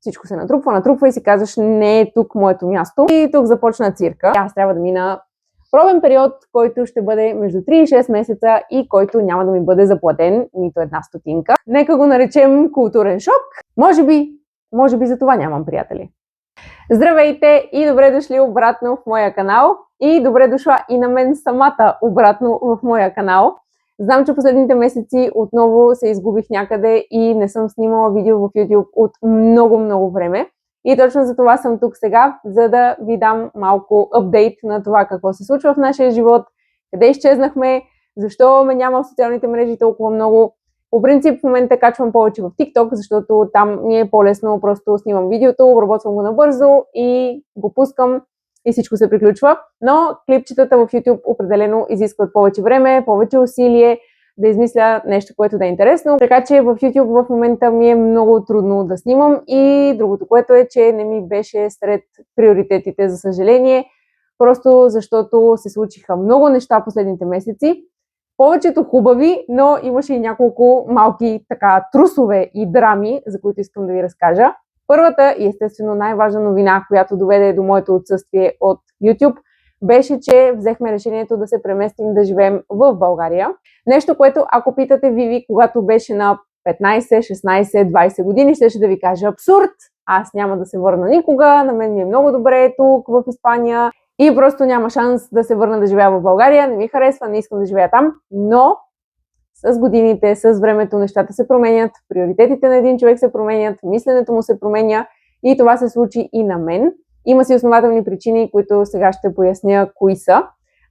всичко се натрупва и си казваш, не е тук моето място. И тук започна цирка. Аз трябва да мина пробен период, който ще бъде между 3 и 6 месеца и който няма да ми бъде заплатен нито една стотинка. Нека го наречем културен шок. Може би за това нямам приятели. Здравейте и добре дошли обратно в моя канал. И добре дошла и на мен самата обратно в моя канал. Знам, че последните месеци отново се изгубих някъде и не съм снимала видео в YouTube от много време. И точно за това съм тук сега, за да ви дам малко апдейт на това какво се случва в нашия живот, къде изчезнахме, защо ме няма в социалните мрежи толкова много. По принцип в момента качвам повече в TikTok, защото там ми е по-лесно, просто снимам видеото, обработвам го набързо и го пускам и всичко се приключва. Но клипчетата в YouTube определено изискват повече време, повече усилие, да измисля нещо, което да е интересно. Така че в YouTube в момента ми е много трудно да снимам и другото, което е, че не ми беше сред приоритетите, за съжаление, просто защото се случиха много неща последните месеци. Повечето хубави, но имаше и няколко малки трусове и драми, за които искам да ви разкажа. Първата и естествено най-важна новина, която доведе до моето отсъствие от YouTube, беше, че взехме решението да се преместим да живеем в България. Нещо, което ако питате Виви, когато беше на 15, 16, 20 години, ще да ви кажа абсурд. Аз няма да се върна никога, на мен ми е много добре тук в Испания и просто няма шанс да се върна да живея в България. Не ми харесва, не искам да живея там, но с годините, с времето нещата се променят, приоритетите на един човек се променят, мисленето му се променя и това се случи и на мен. Има си основателни причини, които сега ще поясня кои са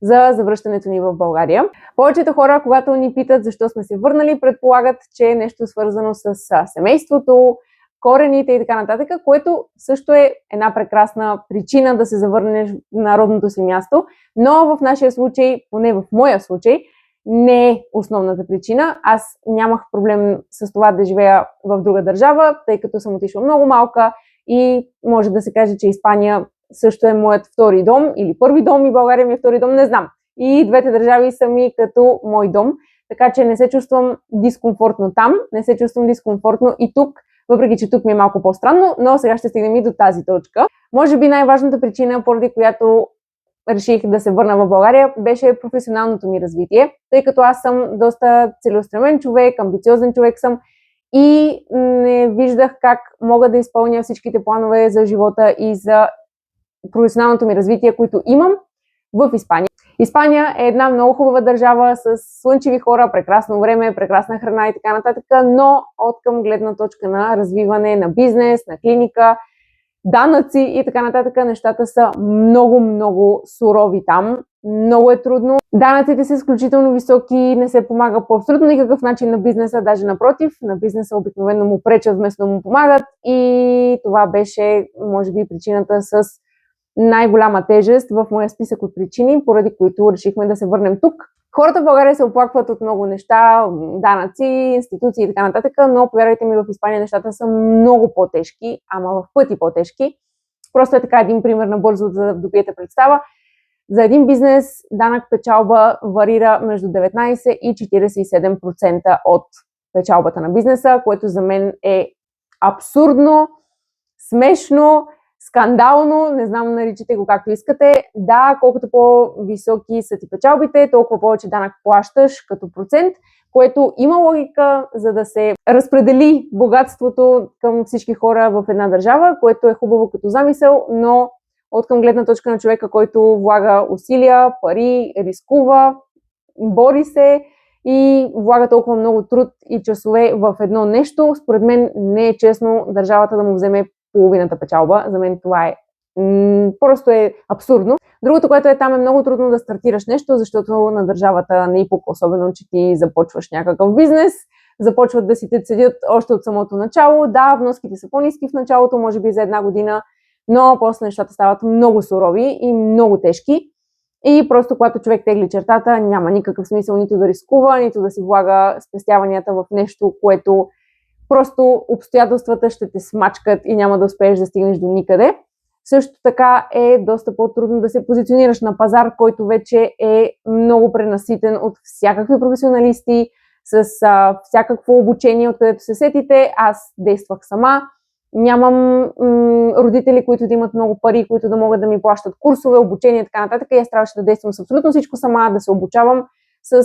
за завръщането ни в България. Повечето хора, когато ни питат защо сме се върнали, предполагат, че е нещо свързано с семейството, корените и така нататък, което също е една прекрасна причина да се завърнеш на родното си място, но в нашия случай, поне в моя случай, не е основната причина. Аз нямах проблем с това да живея в друга държава, тъй като съм отишла много малка и може да се каже, че Испания също е моят втори дом или първи дом и България ми е втори дом, не знам. И двете държави са ми като мой дом, така че не се чувствам дискомфортно там, не се чувствам дискомфортно и тук, въпреки че тук ми е малко по-странно, но сега ще стигнем и до тази точка. Може би най-важната причина, поради която реших да се върна в България, беше професионалното ми развитие, тъй като аз съм доста целеустремен човек, амбициозен човек съм и не виждах как мога да изпълня всичките планове за живота и за професионалното ми развитие, които имам в Испания. Испания е една много хубава държава с слънчеви хора, прекрасно време, прекрасна храна и така нататък, но от към гледна точка на развиване на бизнес, на клиника, данъци и така нататък, нещата са много сурови там. Много е трудно. Данъците са изключително високи, не се помага по абсолютно никакъв начин на бизнеса, даже напротив, на бизнеса обикновено му пречат вместо да му помагат и това беше, може би, причината с най-голяма тежест в моя списък от причини, поради които решихме да се върнем тук. Хората в България се оплакват от много неща, данъци, институции и така нататък, но повярвайте ми, в Испания нещата са много по-тежки, ама в пъти по-тежки. Просто е така един пример набързо, за да добиете представа. За един бизнес данък печалба варира между 19 и 47% от печалбата на бизнеса, което за мен е абсурдно, смешно, скандално, не знам, наричате го както искате. Да, колкото по-високи са ти печалбите, толкова повече данък плащаш като процент, което има логика, за да се разпредели богатството към всички хора в една държава, което е хубаво като замисъл, но от към гледна точка на човека, който влага усилия, пари, рискува, бори се и влага толкова много труд и часове в едно нещо, според мен не е честно държавата да му вземе половината печалба. За мен това просто е абсурдно. Другото, което е там, е много трудно да стартираш нещо, защото на държавата не е пука, особено че ти започваш някакъв бизнес, започват да си те цедят още от самото начало. Да, вноските са по-ниски в началото, може би за една година, но после нещата стават много сурови и много тежки. И просто когато човек тегли чертата, няма никакъв смисъл нито да рискува, нито да си влага спестяванията в нещо, което просто обстоятелствата ще те смачкат и няма да успееш да стигнеш до никъде. Също така е доста по-трудно да се позиционираш на пазар, който вече е много пренаситен от всякакви професионалисти, с всякакво обучение, откъдето се сетите. Аз действах сама нямам родители, които да имат много пари, които да могат да ми плащат курсове, обучение и така нататък. И аз трябваше да действам с абсолютно всичко сама, да се обучавам с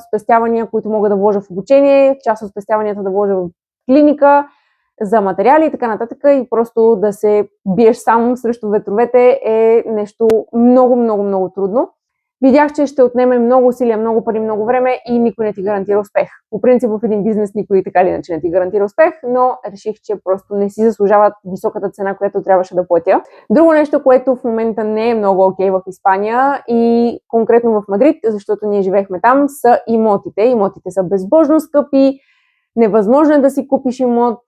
спестявания, които мога да вложа в обучение, част от спестяванията да вложа в клиника, за материали и така нататък. И просто да се биеш сам срещу ветровете е нещо много, много, много трудно. Видях, че ще отнеме много усилия, много пари, много време и никой не ти гарантира успех. По принцип в един бизнес никой така или иначе не ти гарантира успех, но реших, че просто не си заслужават високата цена, която трябваше да платя. Друго нещо, което в момента не е много окей в Испания и конкретно в Мадрид, защото ние живеехме там, са имотите. Имотите са безбожно скъпи, невъзможно е да си купиш имот,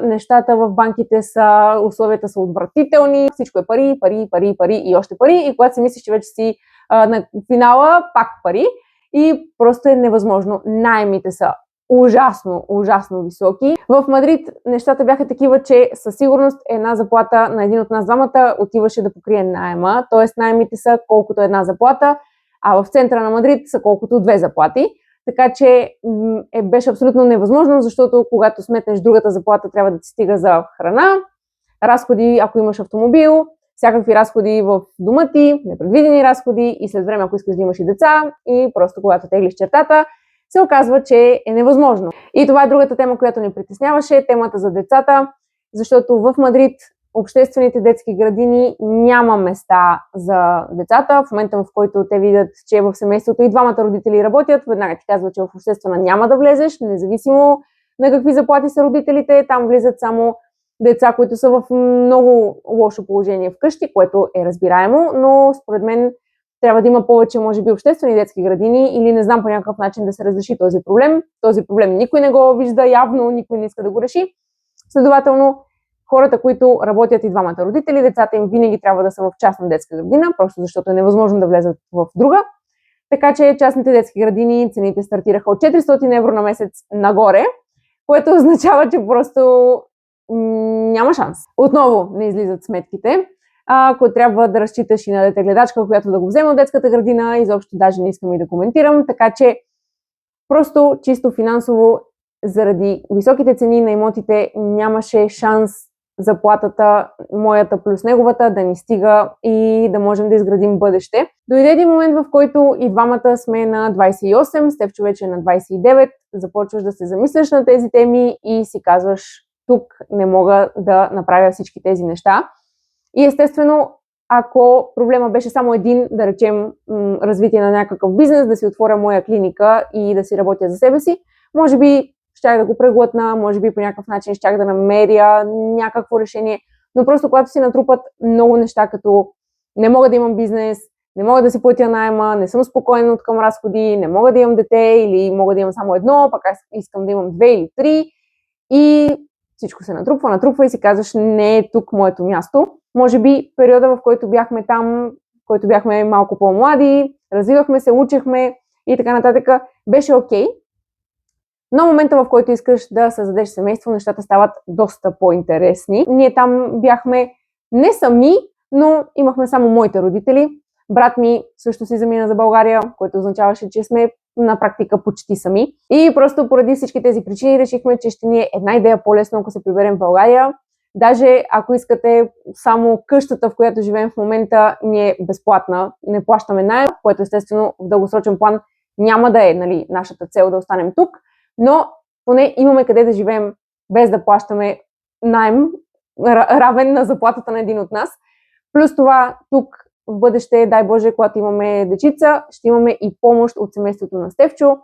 нещата в банките са, условията са отвратителни, всичко е пари, пари, пари, пари и още пари и когато си мислиш, че вече си на финала, пак пари и просто е невъзможно. Наемите са ужасно, ужасно високи. В Мадрид нещата бяха такива, че със сигурност една заплата на един от нас двамата отиваше да покрие наема, т.е. наемите са колкото една заплата, а в центъра на Мадрид са колкото две заплати. Така че беше абсолютно невъзможно, защото когато сметнеш другата заплата, трябва да ти стига за храна, разходи, ако имаш автомобил, всякакви разходи в дома ти, непредвидени разходи и след време, ако искаш да имаш и деца и просто когато теглиш чертата, се оказва, че е невъзможно. И това е другата тема, която ни притесняваше, темата за децата, защото в Мадрид обществените детски градини няма места за децата. В момента, в който те видят, че в семейството и двамата родители работят, веднага ти казват, че в обществена няма да влезеш, независимо на какви заплати са родителите. Там влизат само деца, които са в много лошо положение вкъщи, което е разбираемо, но според мен трябва да има повече, може би, обществени детски градини или не знам по някакъв начин да се разреши този проблем. Този проблем никой не го вижда явно, никой не иска да го реши. Следователно, хората, които работят и двамата родители, децата им винаги трябва да са в частна детска градина, просто защото е невъзможно да влезат в друга. Така че частните детски градини цените стартираха от 400 евро на месец нагоре, което означава, че просто няма шанс. Отново не излизат сметките. Ако трябва да разчиташ и на дете-гледачка, която да го вземе от детската градина, изобщо даже не искам и да коментирам, така че просто чисто финансово заради високите цени на имотите нямаше шанс заплатата, моята плюс неговата, да ни стига и да можем да изградим бъдеще. Дойде един момент, в който и двамата сме на 28, Стефчо вече е на 29, започваш да се замисляш на тези теми и си казваш, тук не мога да направя всички тези неща. И естествено, ако проблема беше само един, да речем развитие на някакъв бизнес, да си отворя моя клиника и да си работя за себе си, може би щях да го преглътна, може би по някакъв начин щях да намеря някакво решение, но просто когато си натрупат много неща, като не мога да имам бизнес, не мога да си платя наема, не съм спокойна от към разходи, не мога да имам дете или мога да имам само едно, пък аз искам да имам две или три и всичко се натрупва и си казваш, не е тук моето място. Може би периода, в който бяхме там, в който бяхме малко по-млади, развивахме се, учехме и така нататък, беше окей. Но момента, в който искаш да създадеш семейство, нещата стават доста по-интересни. Ние там бяхме не сами, но имахме само моите родители. Брат ми също си замина за България, което означаваше, че сме на практика почти сами. И просто поради всички тези причини решихме, че ще ни е една идея по-лесно, ако се приберем в България. Даже ако искате, само къщата, в която живеем в момента, ни е безплатна. Не плащаме наем, което естествено в дългосрочен план няма да е нашата цел да останем тук. Но поне имаме къде да живеем без да плащаме наем, равен на заплатата на един от нас. Плюс това тук в бъдеще, дай Боже, когато имаме дечица, ще имаме и помощ от семейството на Стефчо.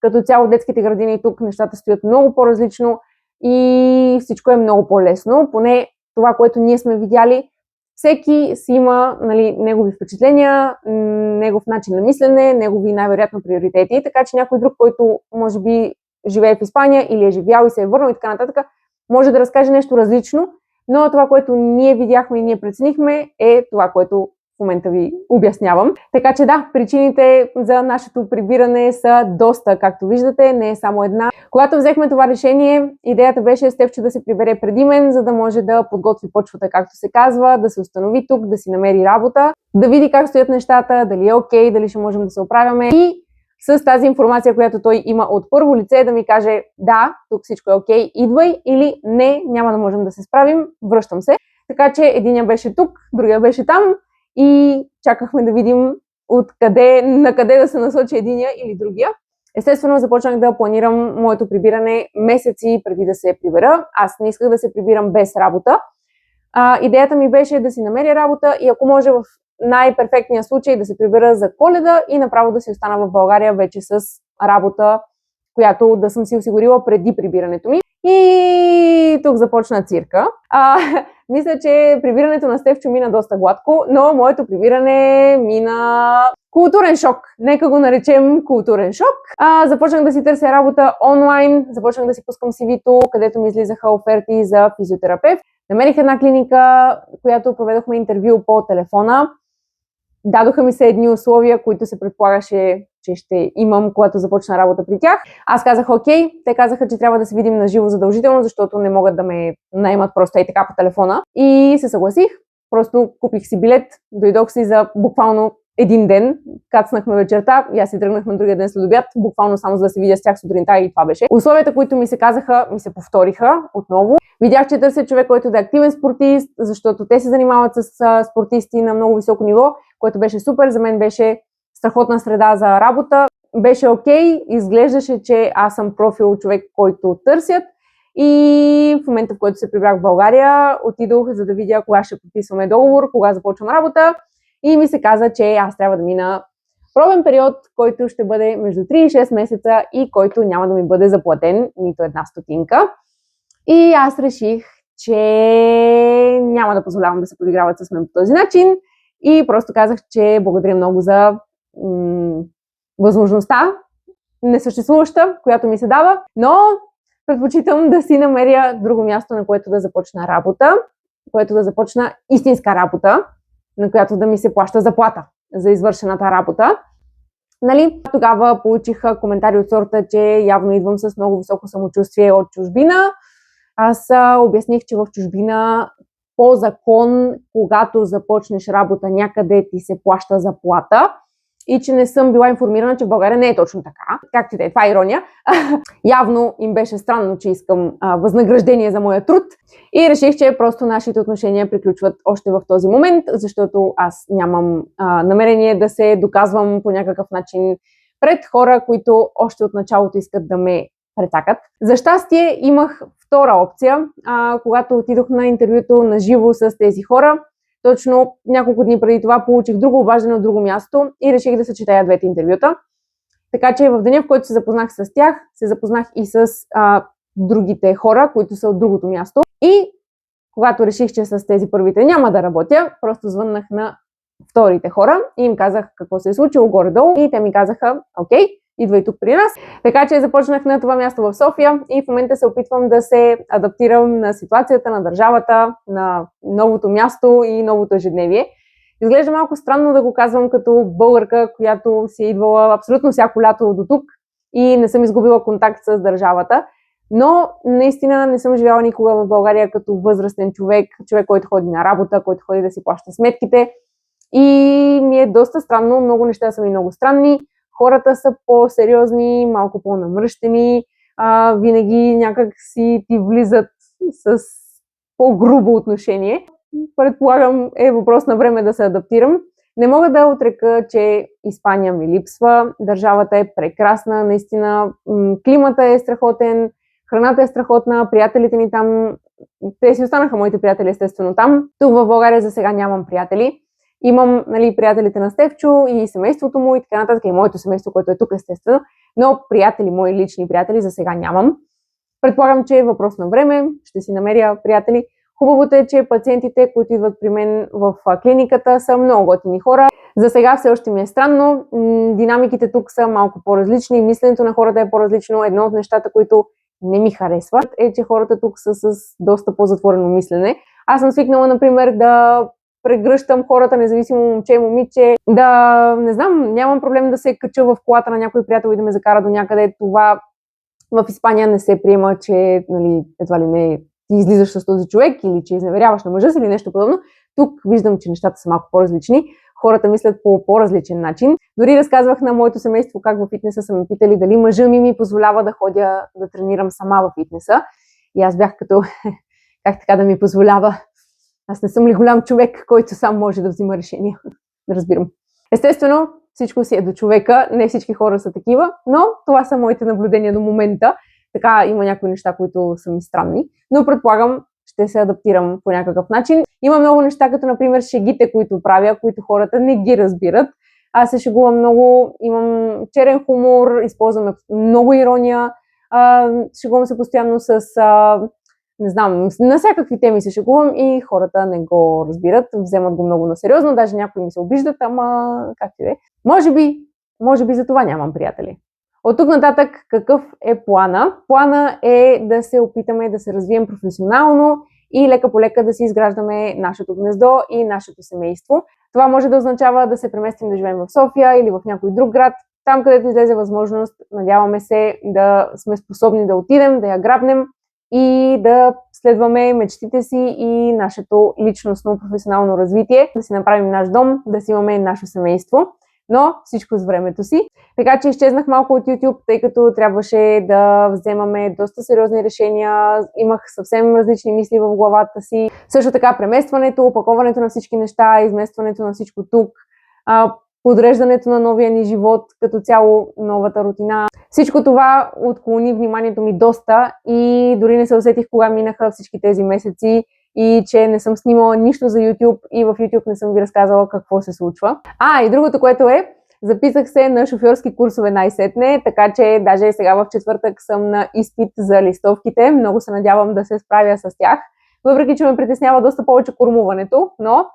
Като цяло детските градини тук нещата стоят много по-различно и всичко е много по-лесно. Поне това, което ние сме видяли, всеки си има негови впечатления, негов начин на мислене, негови най-вероятно приоритети, така че някой друг, който може би живее в Испания или е живял и се е върнал и така нататък, може да разкаже нещо различно, но това, което ние видяхме и ние преценихме, е това, което в момента ви обяснявам. Така че да, причините за нашето прибиране са доста, както виждате, не е само една. Когато взехме това решение, идеята беше Стефчо да се прибере преди мен, за да може да подготви почвата, както се казва, да се установи тук, да си намери работа, да види как стоят нещата, дали е окей, дали ще можем да се оправяме. И с тази информация, която той има от първо лице, да ми каже да, тук всичко е окей, идвай, или не, няма да можем да се справим, връщам се. Така че единия беше тук, другия беше там и чакахме да видим на къде да се насочи единия или другия. Естествено, започнах да планирам моето прибиране месеци преди да се прибера. Аз не исках да се прибирам без работа. Идеята ми беше да си намеря работа и ако може в най-перфектния случай да се прибера за Коледа и направо да си остана в България вече с работа, която да съм си осигурила преди прибирането ми. И тук започна цирка. Мисля, че прибирането на Стефчо мина доста гладко, но моето прибиране мина културен шок. Нека го наречем културен шок. Започнах да си търся работа онлайн, започнах да си пускам CV-то, където ми излизаха оферти за физиотерапевт. Намерих една клиника, която проведохме интервю по телефона. Дадоха ми се едни условия, които се предполагаше, че ще имам, когато започна работа при тях. Аз казах окей, те казаха, че трябва да се видим на живо задължително, защото не могат да ме наемат просто и така по телефона. И се съгласих, просто купих си билет, дойдох си за буквално един ден, кацнахме вечерта и аз си тръгнах на другия ден след обяд, буквално само за да се видя с тях сутринта и това беше. Условията, които ми се казаха, ми се повториха отново. Видях, че търся човек, който да е активен спортист, защото те се занимават с спортисти на много високо ниво, което беше супер. За мен беше страхотна среда за работа. Беше окей, изглеждаше, че аз съм профил човек, който търсят. И в момента, в който се прибрах в България, отидох за да видя кога ще подписваме договор, кога започвам работа. И ми се каза, че аз трябва да мина пробен период, който ще бъде между 3 и 6 месеца и който няма да ми бъде заплатен нито една стотинка. И аз реших, че няма да позволявам да се подиграват с мен по този начин и просто казах, че благодаря много за възможността, несъществуваща, която ми се дава, но предпочитам да си намеря друго място, на което да започна работа, което да започна истинска работа, на която да ми се плаща заплата за извършената работа. Нали? Тогава получих коментари от сорта, че явно идвам с много високо самочувствие от чужбина. Аз обясних, че в чужбина по закон, когато започнеш работа някъде, ти се плаща заплата и че не съм била информирана, че в България не е точно така. Както и да е, това е ирония. Явно им беше странно, че искам възнаграждение за моя труд и реших, че просто нашите отношения приключват още в този момент, защото аз нямам намерение да се доказвам по някакъв начин пред хора, които още от началото искат да ме прецакат. За щастие имах втора опция, когато отидох на интервюто на живо с тези хора. Точно няколко дни преди това получих друго обаждане от друго място и реших да съчетая двете интервюта. Така че в деня, в който се запознах с тях, се запознах и с другите хора, които са от другото място. И когато реших, че с тези първите няма да работя, просто звъннах на вторите хора и им казах какво се е случило горе-долу и те ми казаха, окей, идвай тук при нас. Така че започнах на това място в София и в момента се опитвам да се адаптирам на ситуацията, на държавата, на новото място и новото ежедневие. Изглежда малко странно да го казвам като българка, която си е идвала абсолютно всяко лято до тук и не съм изгубила контакт с държавата, но наистина не съм живяла никога в България като възрастен човек, който ходи на работа, който ходи да си плаща сметките и ми е доста странно, много неща са ми много странни. Хората са по-сериозни, малко по-намръщени, винаги някак си ти влизат с по-грубо отношение. Предполагам, е въпрос на време да се адаптирам. Не мога да отрека, че Испания ми липсва. Държавата е прекрасна, наистина. Климата е страхотен, храната е страхотна, приятелите ни там, те си останаха моите приятели естествено там. Тук в България за сега нямам приятели. Имам приятелите на Стефчо и семейството му и така нататък, и моето семейство, което е тук естествено, но приятели, мои лични приятели за сега нямам. Предполагам, че е въпрос на време, ще си намеря приятели. Хубавото е, че пациентите, които идват при мен в клиниката, са много готини хора. За сега все още ми е странно, динамиките тук са малко по-различни, мисленето на хората е по-различно. Едно от нещата, които не ми харесват, е, че хората тук са с доста по-затворено мислене. Аз съм свикнала, например, да прегръщам хората, независимо момче, момиче, да, не знам, нямам проблем да се кача в колата на някой приятел и да ме закара до някъде. Това в Испания не се приема, че едва ли не ти излизаш с този човек или че изневеряваш на мъжа си или нещо подобно. Тук виждам, че нещата са малко по-различни. хората мислят по по-различен начин. Дори разказвах на моето семейство как във фитнеса са ме питали дали мъжа ми позволява да ходя да тренирам сама във фитнеса. И аз бях като, как така да ми позволява? Аз не съм ли голям човек, който сам може да взима решения? Разбирам. Естествено, всичко си е до човека, не всички хора са такива, но това са моите наблюдения до момента. Така има някои неща, които са ми странни, но предполагам, ще се адаптирам по някакъв начин. Има много неща, като например шегите, които правя, които хората не ги разбират. Аз се шегувам много, имам черен хумор, използвам много ирония, шегувам се постоянно с, не знам, на всякакви теми се шегувам и хората не го разбират, вземат го много насериозно, даже някои ми се обиждат, ама как и да е. Може би за това нямам приятели. От тук нататък какъв е плана? Плана е да се опитаме да се развием професионално и лека по лека да си изграждаме нашето гнездо и нашето семейство. Това може да означава да се преместим да живеем в София или в някой друг град, там където излезе възможност, надяваме се да сме способни да отидем, да я грабнем и да следваме мечтите си и нашето личностно професионално развитие, да си направим наш дом, да си имаме наше семейство. Но всичко с времето си. Така че изчезнах малко от YouTube, тъй като трябваше да вземаме доста сериозни решения. Имах съвсем различни мисли в главата си. Също така преместването, опаковането на всички неща, изместването на всичко тук, подреждането на новия ни живот, като цяло новата рутина. Всичко това отклони вниманието ми доста и дори не се усетих кога минаха всички тези месеци и че не съм снимала нищо за YouTube и в YouTube не съм ви разказала какво се случва. И другото, което е, записах се на шофьорски курсове най-сетне, така че даже сега в четвъртък съм на изпит за листовките. Много се надявам да се справя с тях. Въпреки че ме притеснява доста повече кормуването, но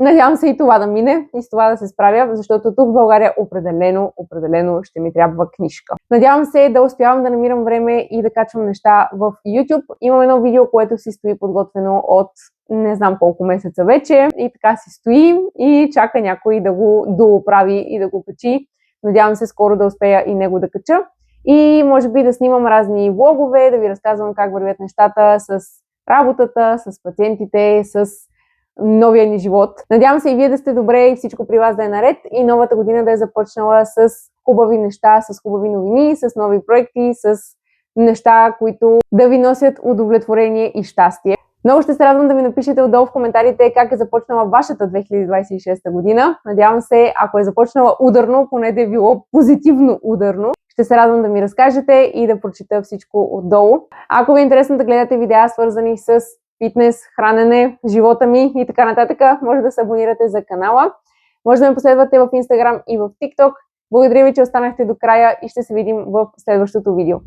надявам се и това да мине и с това да се справя, защото тук в България определено ще ми трябва книжка. Надявам се да успявам да намирам време и да качвам неща в YouTube. Имам едно видео, което си стои подготвено от не знам колко месеца вече и така си стои и чака някой да го дооправи и да го качи. Надявам се скоро да успея и него да кача. И може би да снимам разни влогове, да ви разказвам как вървят нещата с работата, с пациентите, с новия ни живот. Надявам се и вие да сте добре и всичко при вас да е наред и новата година да е започнала с хубави неща, с хубави новини, с нови проекти, с неща, които да ви носят удовлетворение и щастие. Много ще се радвам да ми напишете отдолу в коментарите как е започнала вашата 2026 година. Надявам се, ако е започнала ударно, поне да е било позитивно ударно. Ще се радвам да ми разкажете и да прочита всичко отдолу. Ако ви е интересно да гледате видеа, свързани с фитнес, хранене, живота ми и така нататък, може да се абонирате за канала. Може да ме последвате в Instagram и в TikTok. Благодаря ви, че останахте до края и ще се видим в следващото видео.